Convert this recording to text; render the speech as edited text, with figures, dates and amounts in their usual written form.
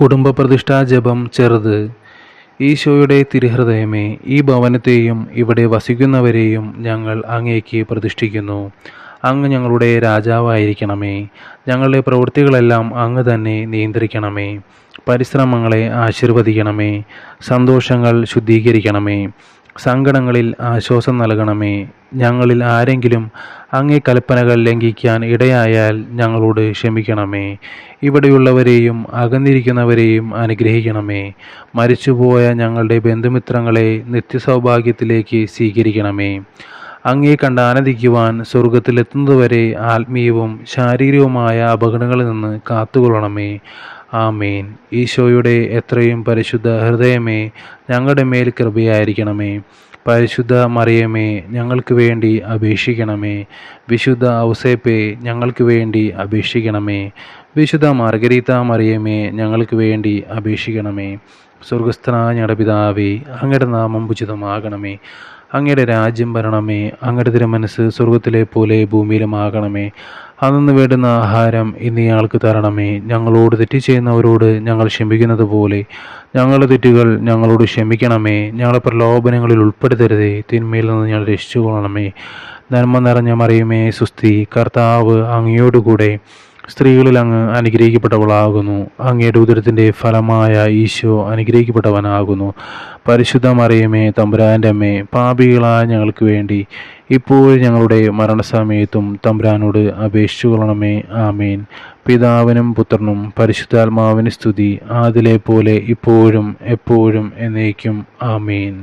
കുടുംബ പ്രതിഷ്ഠാ ജപം ചെറുത്. ഈശോയുടെ തിരുഹൃദയമേ, ഈ ഭവനത്തെയും ഇവിടെ വസിക്കുന്നവരെയും ഞങ്ങൾ അങ്ങേക്ക് പ്രതിഷ്ഠിക്കുന്നു. അങ്ങ് ഞങ്ങളുടെ രാജാവായിരിക്കണമേ. ഞങ്ങളുടെ പ്രവൃത്തികളെല്ലാം അങ്ങ് തന്നെ നിയന്ത്രിക്കണമേ. പരിശ്രമങ്ങളെ ആശീർവദിക്കണമേ. സന്തോഷങ്ങൾ ശുദ്ധീകരിക്കണമേ. സങ്കടങ്ങളിൽ ആശ്വാസം നൽകണമേ. ഞങ്ങളിൽ ആരെങ്കിലും അങ്ങേ കൽപ്പനകൾ ലംഘിക്കാൻ ഇടയായാൽ ഞങ്ങളോട് ക്ഷമിക്കണമേ. ഇവിടെയുള്ളവരെയും അകന്നിരിക്കുന്നവരെയും അനുഗ്രഹിക്കണമേ. മരിച്ചുപോയ ഞങ്ങളുടെ ബന്ധുമിത്രങ്ങളെ നിത്യസൗഭാഗ്യത്തിലേക്ക് സ്വീകരിക്കണമേ. അങ്ങേ കണ്ട് ആനന്ദിക്കുവാൻ സ്വർഗത്തിലെത്തുന്നതുവരെ ആത്മീയവും ശാരീരികവുമായ അപകടങ്ങളിൽ നിന്ന് കാത്തുകൊള്ളണമേ. ആമേൻ. ഈശോയുടെ എത്രയും പരിശുദ്ധ ഹൃദയമേ, ഞങ്ങളുടെ മേൽ കൃപയായിരിക്കണമേ. പരിശുദ്ധ മറിയമേ, ഞങ്ങൾക്ക് വേണ്ടി അപേക്ഷിക്കണമേ. വിശുദ്ധ ഔസേപ്പേ, ഞങ്ങൾക്ക് വേണ്ടി അപേക്ഷിക്കണമേ. വിശുദ്ധ മാർഗരീത്ത മറിയമേ, ഞങ്ങൾക്ക് വേണ്ടി അപേക്ഷിക്കണമേ. സ്വർഗസ്ഥനായ ഞങ്ങളുടെ പിതാവേ, അങ്ങയുടെ നാമം ഉചിതമാകണമേ. അങ്ങയുടെ രാജ്യം വരണമേ. അങ്ങയുടെ തിരുമനസ്സ് സ്വർഗത്തിലെ പോലെ ഭൂമിയിലുമാകണമേ. അന്നു വേണ്ടുന്ന ആഹാരം ഇന്ന് ഞങ്ങൾക്ക് തരണമേ. ഞങ്ങളോട് തെറ്റ് ചെയ്യുന്നവരോട് ഞങ്ങൾ ക്ഷമിക്കുന്നത് പോലെ ഞങ്ങളുടെ തെറ്റുകൾ ഞങ്ങളോട് ക്ഷമിക്കണമേ. ഞങ്ങളെ പ്രലോഭനങ്ങളിൽ ഉൾപ്പെടുത്തരുതേ, തിന്മയിൽ നിന്ന് ഞങ്ങൾ രക്ഷിച്ചുകൊള്ളണമേ. നന്മ നിറഞ്ഞ മറിയമേ, സുസ്തി, കർത്താവ് അങ്ങയോടുകൂടെ സ്ത്രീകളിൽ അങ്ങ് അനുഗ്രഹിക്കപ്പെട്ടവളാകുന്നു. അങ്ങയുടെ ഉദരത്തിൻ്റെ ഫലമായ ഈശോ അനുഗ്രഹിക്കപ്പെട്ടവനാകുന്നു. പരിശുദ്ധ മറിയമേ, തമ്പുരാൻ്റെ അമ്മേ, പാപികളായ ഞങ്ങൾക്ക് വേണ്ടി ഇപ്പോഴും ഞങ്ങളുടെ മരണസമയത്തും തമ്പുരാനോട് അപേക്ഷിച്ചു കൊള്ളണമേ. ആമേൻ. പിതാവിനും പുത്രനും പരിശുദ്ധാത്മാവിന് സ്തുതി, ആദിലെ പോലെ ഇപ്പോഴും എപ്പോഴും എന്നേക്കും. ആമേൻ.